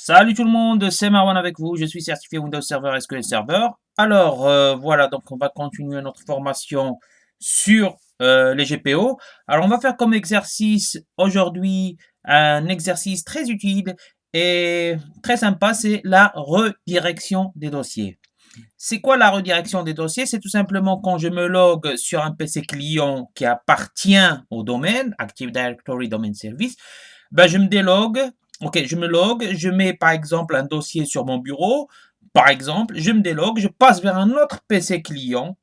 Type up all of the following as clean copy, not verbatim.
Salut tout le monde, c'est Marwan avec vous, je suis certifié Windows Server SQL Server. Alors voilà, donc on va continuer notre formation sur les GPO. Alors on va faire comme exercice aujourd'hui un exercice très utile et très sympa, c'est la redirection des dossiers. C'est quoi la redirection des dossiers? C'est tout simplement quand je me log sur un PC client qui appartient au domaine, Active Directory Domain Service, ben, je me délogue, ok, je me log, je mets par exemple un dossier sur mon bureau, par exemple, je me délogue, je passe vers un autre PC client,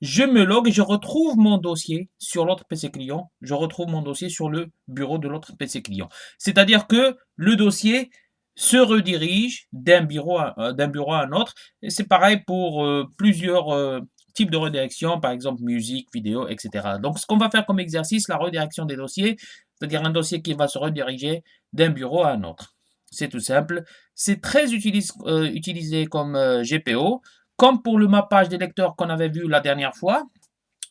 je me log et je retrouve mon dossier sur l'autre PC client, je retrouve mon dossier sur le bureau de l'autre PC client. C'est-à-dire que le dossier se redirige d'un bureau à un autre. Et c'est pareil pour plusieurs types de redirection, par exemple musique, vidéo, etc. Donc ce qu'on va faire comme exercice, la redirection des dossiers, c'est-à-dire un dossier qui va se rediriger d'un bureau à un autre. C'est tout simple. C'est très utilisé comme GPO. Comme pour le mappage des lecteurs qu'on avait vu la dernière fois,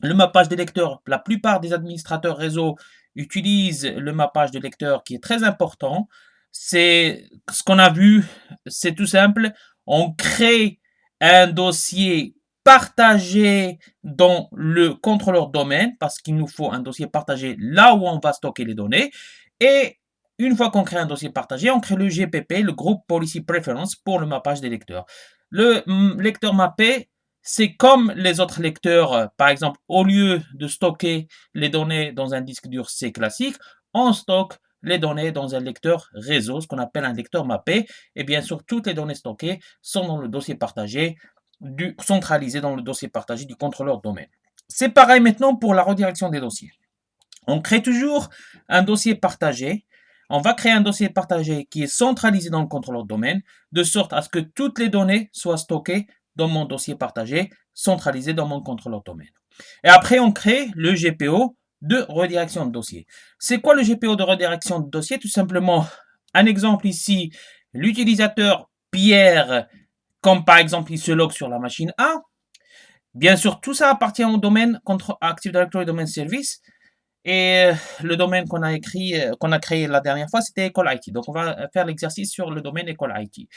le mappage des lecteurs, la plupart des administrateurs réseau utilisent le mappage des lecteurs qui est très important. C'est ce qu'on a vu, c'est tout simple. On crée un dossier partagé dans le contrôleur domaine parce qu'il nous faut un dossier partagé là où on va stocker les données. Et une fois qu'on crée un dossier partagé, on crée le GPP, le Group Policy Preference, pour le mappage des lecteurs. Le lecteur mappé, c'est comme les autres lecteurs, par exemple, au lieu de stocker les données dans un disque dur C classique, on stocke les données dans un lecteur réseau, ce qu'on appelle un lecteur mappé. Et bien sûr, toutes les données stockées sont dans le dossier partagé, centralisé dans le dossier partagé du contrôleur domaine. C'est pareil maintenant pour la redirection des dossiers. On crée toujours un dossier partagé. On va créer un dossier partagé qui est centralisé dans le contrôleur domaine, de sorte à ce que toutes les données soient stockées dans mon dossier partagé, centralisé dans mon contrôleur domaine. Et après, on crée le GPO de redirection de dossier. C'est quoi le GPO de redirection de dossier? Tout simplement, un exemple ici, l'utilisateur Pierre, comme par exemple il se log sur la machine A. Bien sûr, tout ça appartient au domaine contre Active Directory Domain Service. Et le domaine qu'on a créé la dernière fois, c'était École IT. Donc, on va faire l'exercice sur le domaine École IT.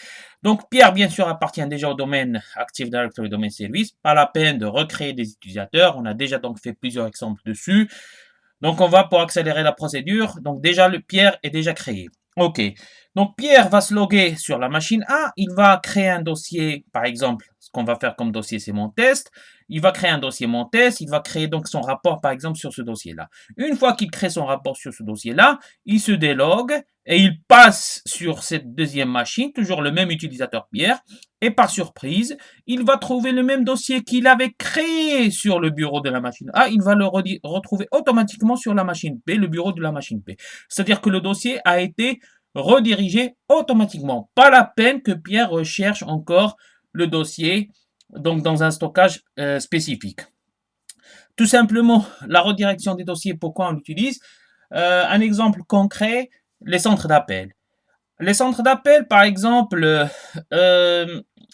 Donc, Pierre, bien sûr, appartient déjà au domaine Active Directory Domain Service. Pas la peine de recréer des utilisateurs. On a déjà donc fait plusieurs exemples dessus. Donc, on va pour accélérer la procédure. Donc, déjà, le Pierre est déjà créé. OK. Donc, Pierre va se loguer sur la machine A. Il va créer un dossier, par exemple, ce qu'on va faire comme dossier, c'est mon test. Il va créer un dossier mon test. Il va créer donc son rapport, par exemple, sur ce dossier-là. Une fois qu'il crée son rapport sur ce dossier-là, il se délogue et il passe sur cette deuxième machine, toujours le même utilisateur Pierre. Et par surprise, il va trouver le même dossier qu'il avait créé sur le bureau de la machine A. Il va le retrouver automatiquement sur la machine B, le bureau de la machine B. C'est-à-dire que le dossier a été redirigé automatiquement. Pas la peine que Pierre recherche encore le dossier donc dans un stockage spécifique. Tout simplement, la redirection des dossiers, pourquoi on l'utilise? Un exemple concret, les centres d'appel. Les centres d'appel, par exemple,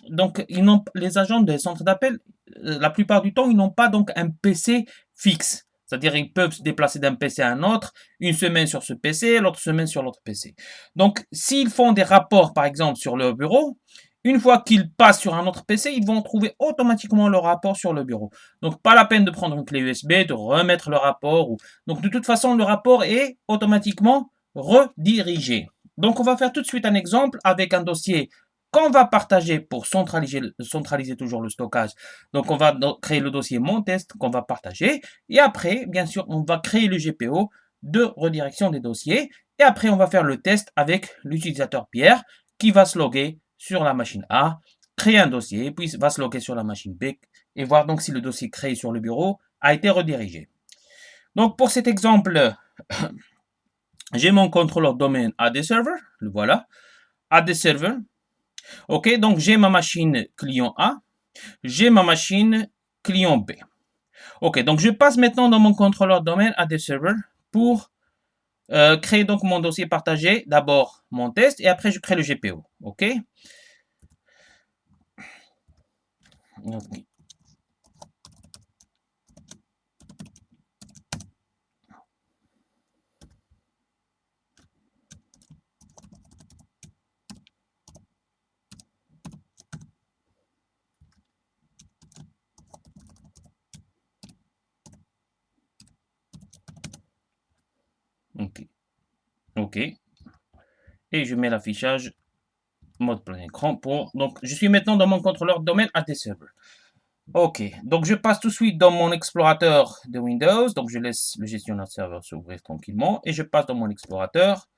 donc les agents des centres d'appel, la plupart du temps, ils n'ont pas donc un PC fixe. C'est-à-dire, ils peuvent se déplacer d'un PC à un autre, une semaine sur ce PC, l'autre semaine sur l'autre PC. Donc, s'ils font des rapports, par exemple, sur leur bureau, une fois qu'ils passent sur un autre PC, ils vont trouver automatiquement le rapport sur le bureau. Donc, pas la peine de prendre une clé USB, de remettre le rapport. Donc, de toute façon, le rapport est automatiquement redirigé. Donc, on va faire tout de suite un exemple avec un dossier qu'on va partager pour centraliser toujours le stockage. Donc, on va créer le dossier mon test qu'on va partager. Et après, bien sûr, on va créer le GPO de redirection des dossiers. Et après, on va faire le test avec l'utilisateur Pierre qui va se loguer sur la machine A, créer un dossier, puis va se loguer sur la machine B et voir donc si le dossier créé sur le bureau a été redirigé. Donc, pour cet exemple, j'ai mon contrôleur domaine AD Server, le voilà, AD Server. Ok, donc j'ai ma machine client A, j'ai ma machine client B. Ok, donc je passe maintenant dans mon contrôleur domaine AD Server pour créer donc mon dossier partagé. D'abord mon test et après je crée le GPO. Ok. Ok. OK. Et je mets l'affichage mode plein écran pour... Donc, je suis maintenant dans mon contrôleur domaine AD Server. OK. Donc, je passe tout de suite dans mon explorateur de Windows. Donc, je laisse le gestionnaire de serveur s'ouvrir tranquillement. Et je passe dans mon explorateur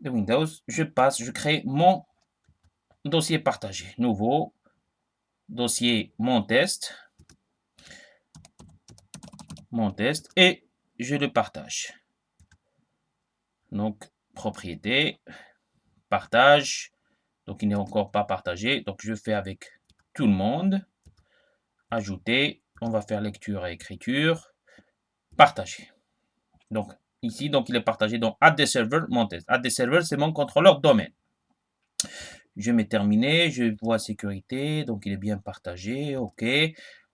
de Windows. Je crée mon dossier partagé. Nouveau. Dossier mon test. Mon test. Et je le partage. Donc, propriété. Partage. Donc, il n'est encore pas partagé. Donc, je fais avec tout le monde. Ajouter. On va faire lecture et écriture. Partager. Donc, ici, donc, il est partagé dans Add the server, mon test. Add the server, c'est mon contrôleur domaine. Je mets terminé. Je vois sécurité. Donc, il est bien partagé. OK.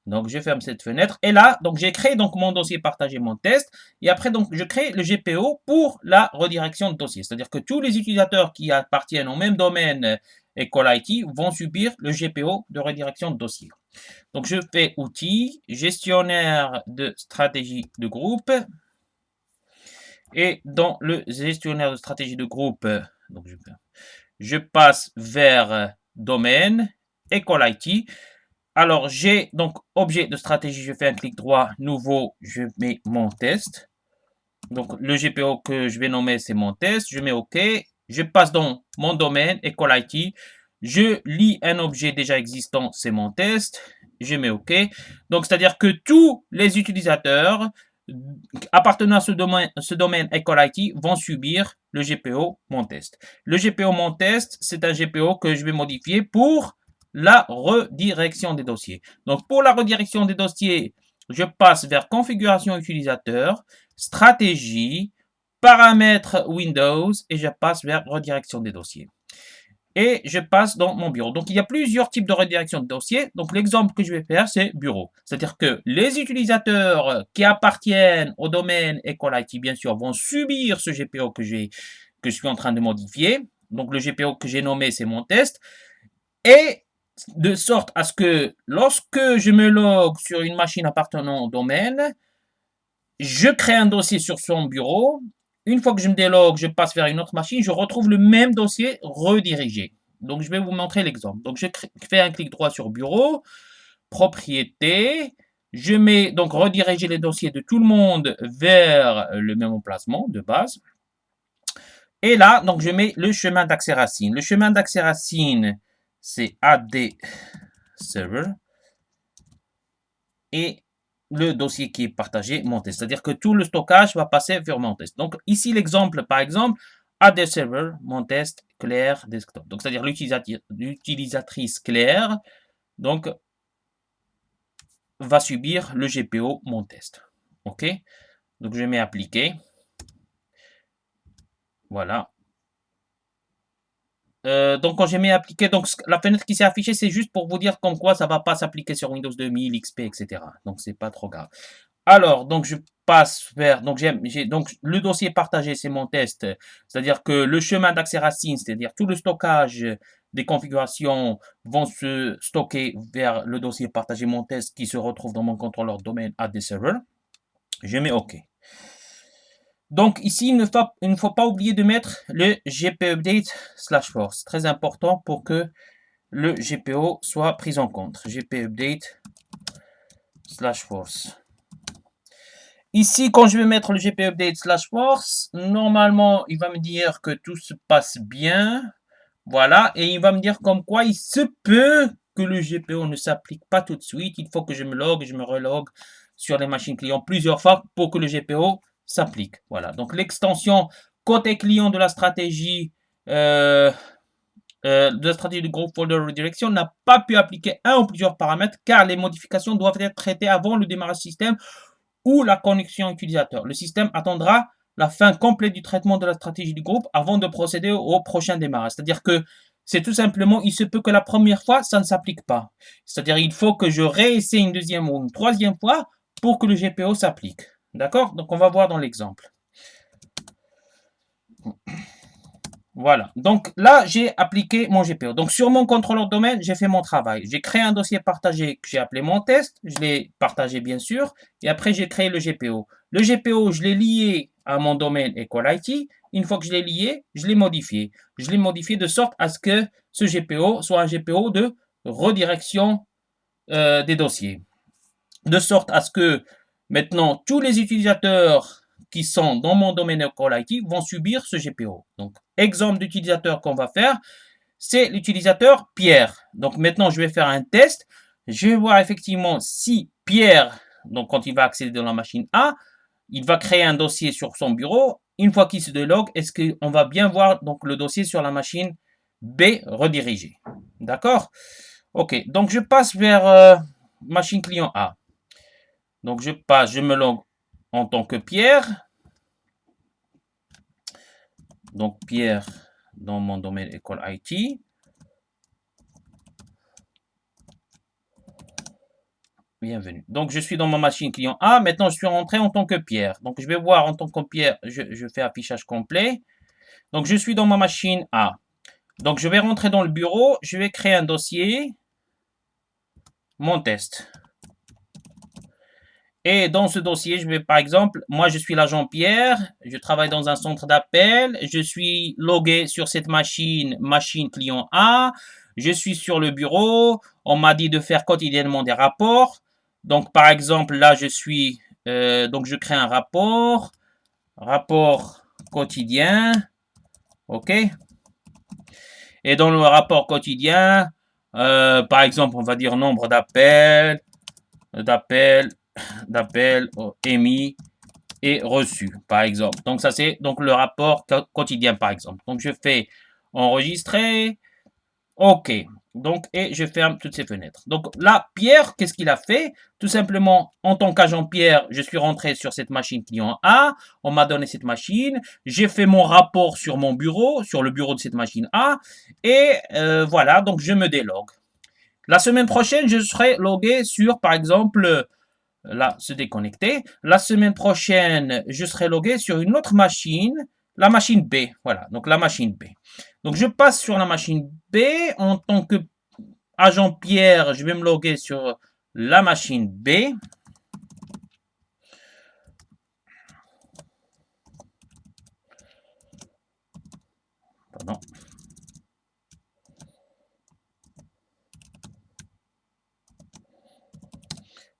Donc, je ferme cette fenêtre. Et là, donc, j'ai créé donc mon dossier partagé, mon test. Et après, donc, je crée le GPO pour la redirection de dossier. C'est-à-dire que tous les utilisateurs qui appartiennent au même domaine École IT vont subir le GPO de redirection de dossier. Donc, je fais outils, gestionnaire de stratégie de groupe. Et dans le gestionnaire de stratégie de groupe, donc je passe vers domaine, École IT. Alors, j'ai donc objet de stratégie, je fais un clic droit, nouveau, je mets mon test. Donc, le GPO que je vais nommer, c'est mon test. Je mets OK. Je passe dans mon domaine, École IT. Je lis un objet déjà existant, c'est mon test. Je mets OK. Donc, c'est-à-dire que tous les utilisateurs appartenant à ce domaine École IT vont subir le GPO mon test. Le GPO mon test, c'est un GPO que je vais modifier pour la redirection des dossiers. Donc, pour la redirection des dossiers, je passe vers configuration utilisateur, stratégie, paramètres Windows et je passe vers redirection des dossiers. Et je passe dans mon bureau. Donc, il y a plusieurs types de redirection de dossiers. Donc, l'exemple que je vais faire, c'est bureau. C'est-à-dire que les utilisateurs qui appartiennent au domaine École IT, bien sûr, vont subir ce GPO que je suis en train de modifier. Donc, le GPO que j'ai nommé, c'est mon test. Et de sorte à ce que lorsque je me log sur une machine appartenant au domaine, je crée un dossier sur son bureau. Une fois que je me délogue, je passe vers une autre machine, je retrouve le même dossier redirigé. Donc, je vais vous montrer l'exemple. Donc, je fais un clic droit sur bureau, propriété. Je mets donc rediriger les dossiers de tout le monde vers le même emplacement de base. Et là, donc, je mets le chemin d'accès racine. Le chemin d'accès racine, c'est AD server. Et le dossier qui est partagé, mon test. C'est-à-dire que tout le stockage va passer vers mon test. Donc, ici, l'exemple, par exemple, AD server, mon test, Claire, desktop. Donc, c'est-à-dire l'utilisatrice Claire, donc, va subir le GPO, mon test. OK? Donc, je mets appliquer. Voilà. Donc, quand j'ai mis appliquer, donc la fenêtre qui s'est affichée, c'est juste pour vous dire comme quoi ça ne va pas s'appliquer sur Windows 2000, XP, etc. Donc, c'est pas trop grave. Alors, donc je passe vers, donc le dossier partagé, c'est mon test. C'est-à-dire que le chemin d'accès racine, c'est-à-dire tout le stockage des configurations vont se stocker vers le dossier partagé mon test qui se retrouve dans mon contrôleur domaine AD server. Je mets OK. Donc ici, il ne faut pas oublier de mettre le gpupdate/force. Très important pour que le GPO soit pris en compte. gpupdate/force. Ici, quand je vais mettre le gpupdate/force, normalement, il va me dire que tout se passe bien. Voilà, et il va me dire comme quoi il se peut que le GPO ne s'applique pas tout de suite. Il faut que je me log et je me relogue sur les machines clients plusieurs fois pour que le GPO s'applique. Voilà, donc l'extension côté client de la stratégie du groupe folder redirection n'a pas pu appliquer un ou plusieurs paramètres car les modifications doivent être traitées avant le démarrage système ou la connexion utilisateur. Le système attendra la fin complète du traitement de la stratégie du groupe avant de procéder au prochain démarrage. C'est-à-dire que c'est tout simplement, il se peut que la première fois, ça ne s'applique pas. C'est-à-dire il faut que je réessaie une deuxième ou une troisième fois pour que le GPO s'applique. D'accord? Donc on va voir dans l'exemple. Voilà. Donc là, j'ai appliqué mon GPO. Donc sur mon contrôleur de domaine, j'ai fait mon travail. J'ai créé un dossier partagé que j'ai appelé mon test. Je l'ai partagé bien sûr. Et après, j'ai créé le GPO. Le GPO, je l'ai lié à mon domaine École IT. Une fois que je l'ai lié, je l'ai modifié. Je l'ai modifié de sorte à ce que ce GPO soit un GPO de redirection des dossiers. De sorte à ce que maintenant, tous les utilisateurs qui sont dans mon domaine École IT vont subir ce GPO. Donc, exemple d'utilisateur qu'on va faire, c'est l'utilisateur Pierre. Donc maintenant, je vais faire un test. Je vais voir effectivement si Pierre, donc quand il va accéder dans la machine A, il va créer un dossier sur son bureau. Une fois qu'il se délogue, est-ce qu'on va bien voir donc le dossier sur la machine B redirigée. D'accord? Ok, donc je passe vers machine client A. Donc je passe, je me log en tant que Pierre. Donc Pierre dans mon domaine école IT. Bienvenue. Donc je suis dans ma machine client A. Maintenant je suis rentré en tant que Pierre. Donc je vais voir en tant que Pierre, je fais affichage complet. Donc je suis dans ma machine A. Donc je vais rentrer dans le bureau. Je vais créer un dossier. Mon test. Et dans ce dossier, je vais par exemple, moi je suis l'agent Pierre, je travaille dans un centre d'appel, je suis logué sur cette machine, machine client A, je suis sur le bureau, on m'a dit de faire quotidiennement des rapports. Donc par exemple, là je suis, donc je crée un rapport, rapport quotidien, ok. Et dans le rapport quotidien, par exemple, on va dire nombre d'appels, d'appels, d'appels émis et reçu, par exemple. Donc, ça, c'est donc le rapport quotidien, par exemple. Donc, je fais enregistrer. OK. Donc, et je ferme toutes ces fenêtres. Donc là, Pierre, qu'est-ce qu'il a fait? Tout simplement, en tant qu'agent Pierre, je suis rentré sur cette machine client A. On m'a donné cette machine. J'ai fait mon rapport sur mon bureau, sur le bureau de cette machine A. Et voilà, donc je me délogue. La semaine prochaine, je serai logué sur, par exemple, là, se déconnecter. La semaine prochaine, je serai logué sur une autre machine, la machine B. Voilà, donc la machine B. Donc je passe sur la machine B en tant que agent Pierre, je vais me loguer sur la machine B. Pardon.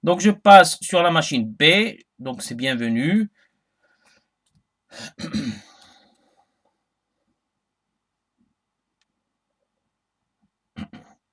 Donc je passe sur la machine B, donc c'est bienvenu.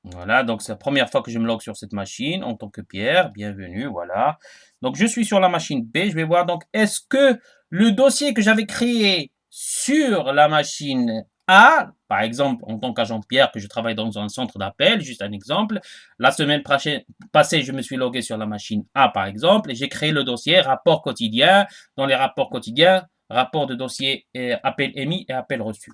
Voilà, donc c'est la première fois que je me logue sur cette machine en tant que Pierre. Bienvenue, voilà. Donc je suis sur la machine B. Je vais voir donc est-ce que le dossier que j'avais créé sur la machine A, par exemple en tant qu'agent Pierre que je travaille dans un centre d'appel, juste un exemple. La semaine passée, je me suis logué sur la machine A par exemple et j'ai créé le dossier rapport quotidien. Dans les rapports quotidiens, rapport de dossier appel émis et appel reçu.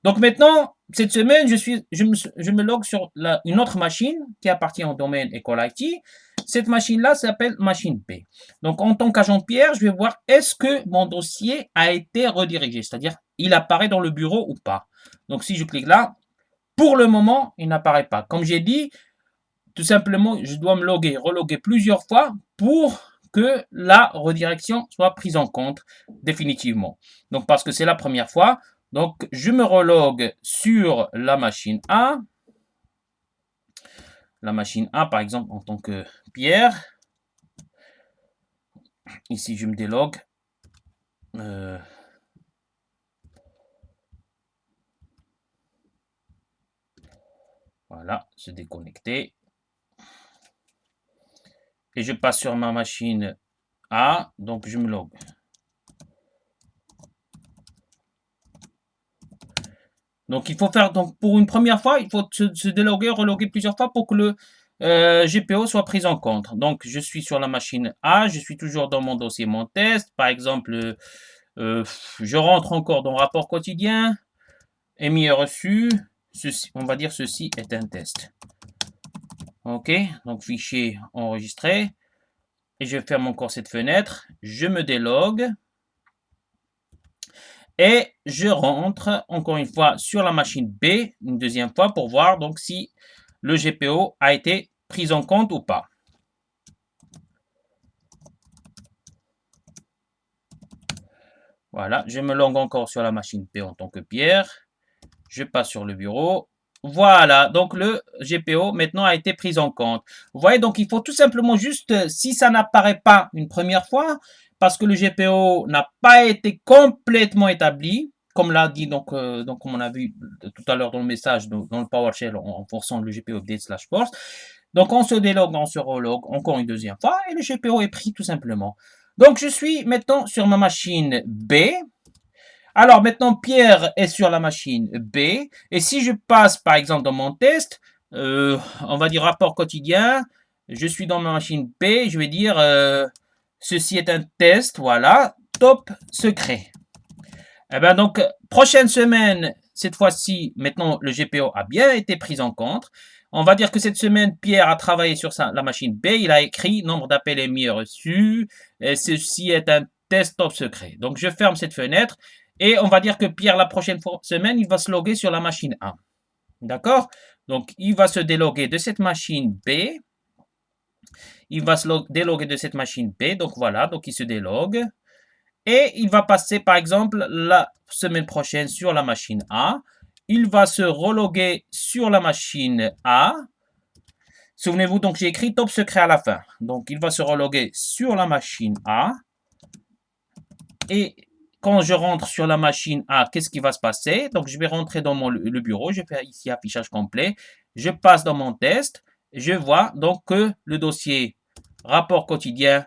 Donc maintenant, cette semaine, je me log sur une autre machine qui appartient au domaine École IT. Cette machine-là s'appelle machine P. Donc en tant qu'agent Pierre, je vais voir est-ce que mon dossier a été redirigé, c'est-à-dire il apparaît dans le bureau ou pas. Donc si je clique là, pour le moment, il n'apparaît pas. Comme j'ai dit, tout simplement, je dois me loguer, reloguer plusieurs fois pour que la redirection soit prise en compte définitivement. Donc parce que c'est la première fois, donc je me relogue sur la machine A. La machine A, par exemple, en tant que Pierre. Ici, je me délogue. Voilà, se déconnecter. Et je passe sur ma machine A, donc je me log. Donc il faut faire, donc pour une première fois, il faut se déloguer, reloguer plusieurs fois pour que le GPO soit pris en compte. Donc je suis sur la machine A, je suis toujours dans mon dossier mon test. Par exemple, je rentre encore dans rapport quotidien, émis et reçu. Ceci, on va dire ceci est un test. OK, donc fichier enregistré. Et je ferme encore cette fenêtre. Je me délogue. Et je rentre encore une fois sur la machine B, une deuxième fois pour voir donc si le GPO a été pris en compte ou pas. Voilà, je me log encore sur la machine P en tant que Pierre. Je passe sur le bureau. Voilà, donc le GPO maintenant a été pris en compte. Vous voyez, donc il faut tout simplement juste, si ça n'apparaît pas une première fois, parce que le GPO n'a pas été complètement établi, comme l'a dit, donc comme on a vu tout à l'heure dans le message, dans le PowerShell, en forçant le GPO update slash force. Donc on se délogue, on se relogue encore une deuxième fois, et le GPO est pris tout simplement. Donc je suis maintenant sur ma machine B. Alors maintenant, Pierre est sur la machine B. Et si je passe, par exemple, dans mon test, on va dire rapport quotidien, je suis dans ma machine B, je vais dire, ceci est un test, voilà, top secret. Eh bien donc, prochaine semaine, cette fois-ci, maintenant, le GPO a bien été pris en compte. On va dire que cette semaine, Pierre a travaillé sur la machine B. Il a écrit nombre d'appels émis reçus. Et ceci est un test top secret. Donc, je ferme cette fenêtre. Et on va dire que Pierre, la prochaine semaine, il va se loguer sur la machine A. D'accord? Donc, il va se déloguer de cette machine B. Il va se déloguer de cette machine B. Donc, voilà. Donc, il se délogue. Et il va passer, par exemple, la semaine prochaine sur la machine A. Il va se reloguer sur la machine A. Souvenez-vous, donc j'ai écrit top secret à la fin. Donc, il va se reloguer sur la machine A. Et quand je rentre sur la machine A, qu'est-ce qui va se passer? Donc, je vais rentrer dans le bureau. Je fais ici affichage complet. Je passe dans mon test. Je vois donc que le dossier rapport quotidien,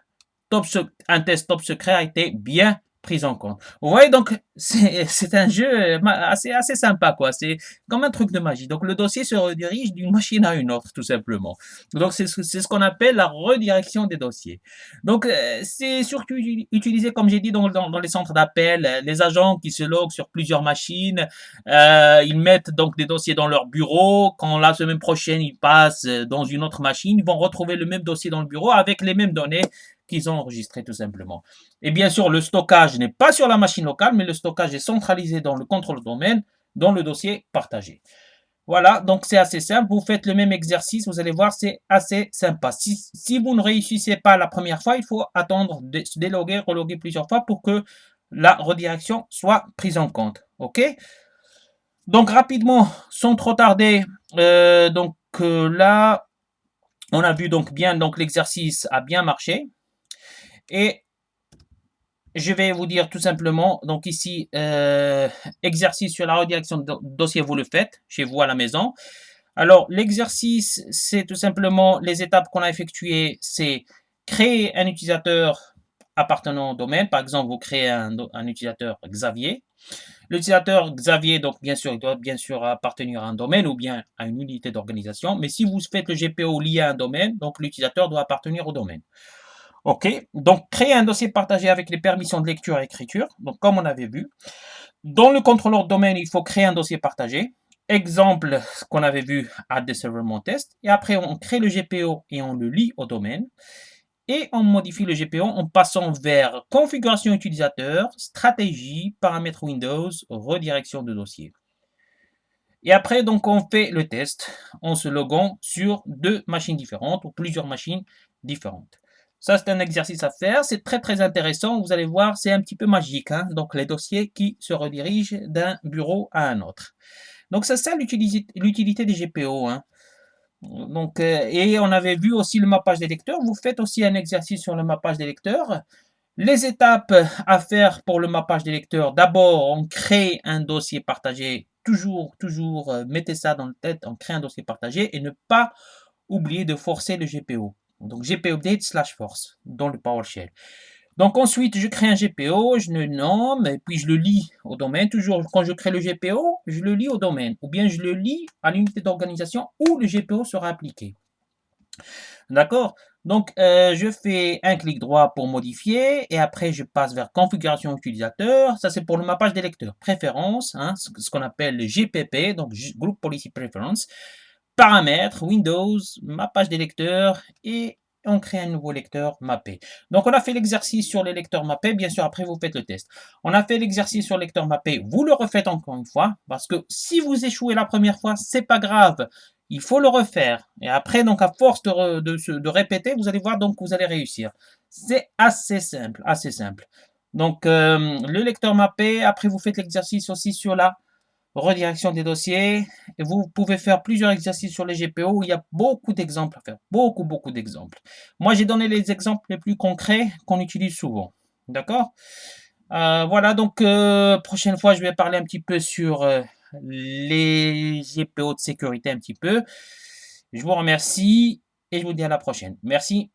un test top secret a été bien pris en compte. Vous voyez, donc, c'est un jeu assez sympa, quoi. C'est comme un truc de magie. Donc, le dossier se redirige d'une machine à une autre, tout simplement. Donc, c'est ce qu'on appelle la redirection des dossiers. Donc, c'est surtout utilisé, comme j'ai dit, dans les centres d'appel. Les agents qui se loguent sur plusieurs machines, ils mettent donc des dossiers dans leur bureau. Quand la semaine prochaine, ils passent dans une autre machine, ils vont retrouver le même dossier dans le bureau avec les mêmes données qu'ils ont enregistrées tout simplement. Et bien sûr, le stockage n'est pas sur la machine locale, mais le stockage est centralisé dans le contrôle domaine, dans le dossier partagé. Voilà, donc c'est assez simple. Vous faites le même exercice, vous allez voir, c'est assez sympa. Si vous ne réussissez pas la première fois, il faut attendre de se déloguer, reloguer plusieurs fois pour que la redirection soit prise en compte. OK? Donc rapidement, sans trop tarder, là, on a vu donc bien, donc l'exercice a bien marché. Et je vais vous dire tout simplement, donc ici, exercice sur la redirection de dossier, vous le faites chez vous à la maison. Alors, l'exercice, c'est tout simplement les étapes qu'on a effectuées, c'est créer un utilisateur appartenant au domaine. Par exemple, vous créez un utilisateur Xavier. L'utilisateur Xavier, donc bien sûr, il doit bien sûr appartenir à un domaine ou bien à une unité d'organisation. Mais si vous faites le GPO lié à un domaine, donc l'utilisateur doit appartenir au domaine. OK, donc créer un dossier partagé avec les permissions de lecture et écriture, donc comme on avait vu. Dans le contrôleur domaine, il faut créer un dossier partagé. Exemple, ce qu'on avait vu à the server mon test. Et après, on crée le GPO et on le lie au domaine. Et on modifie le GPO en passant vers configuration utilisateur, stratégie, paramètres Windows, redirection de dossier. Et après, donc, on fait le test en se loguant sur deux machines différentes ou plusieurs machines différentes. Ça, c'est un exercice à faire. C'est très intéressant. Vous allez voir, c'est un petit peu magique. Hein. Donc, les dossiers qui se redirigent d'un bureau à un autre. Donc, c'est ça l'utilité des GPO. Hein. Donc, et on avait vu aussi le mappage des lecteurs. Vous faites aussi un exercice sur le mappage des lecteurs. Les étapes à faire pour le mappage des lecteurs. D'abord, on crée un dossier partagé. Toujours, mettez ça dans la tête. On crée un dossier partagé et ne pas oublier de forcer le GPO. Donc, GPO update slash force dans le PowerShell. Donc, ensuite, je crée un GPO, je le nomme et puis je le lis au domaine. Toujours, quand je crée le GPO, je le lis au domaine ou bien je le lis à l'unité d'organisation où le GPO sera appliqué. D'accord? Donc, je fais un clic droit pour modifier et après, je passe vers configuration utilisateur. Ça, c'est pour le mappage des lecteurs. Préférences, hein, ce qu'on appelle le GPP, donc Group Policy Preference. Paramètres, Windows, mappage des lecteurs et et on crée un nouveau lecteur mappé. Donc, on a fait l'exercice sur les lecteurs mappés. Bien sûr, après, vous faites le test. On a fait l'exercice sur le lecteur mappé. Vous le refaites encore une fois parce que si vous échouez la première fois, c'est pas grave. Il faut le refaire. Et après, donc, à force de répéter, vous allez voir, donc, vous allez réussir. C'est assez simple, assez simple. Donc, le lecteur mappé, après, vous faites l'exercice aussi sur la redirection des dossiers. Et vous pouvez faire plusieurs exercices sur les GPO où il y a beaucoup d'exemples à faire. Beaucoup, beaucoup d'exemples. Moi, j'ai donné les exemples les plus concrets qu'on utilise souvent. D'accord? Voilà, donc prochaine fois, je vais parler un petit peu sur les GPO de sécurité un petit peu. Je vous remercie et je vous dis à la prochaine. Merci.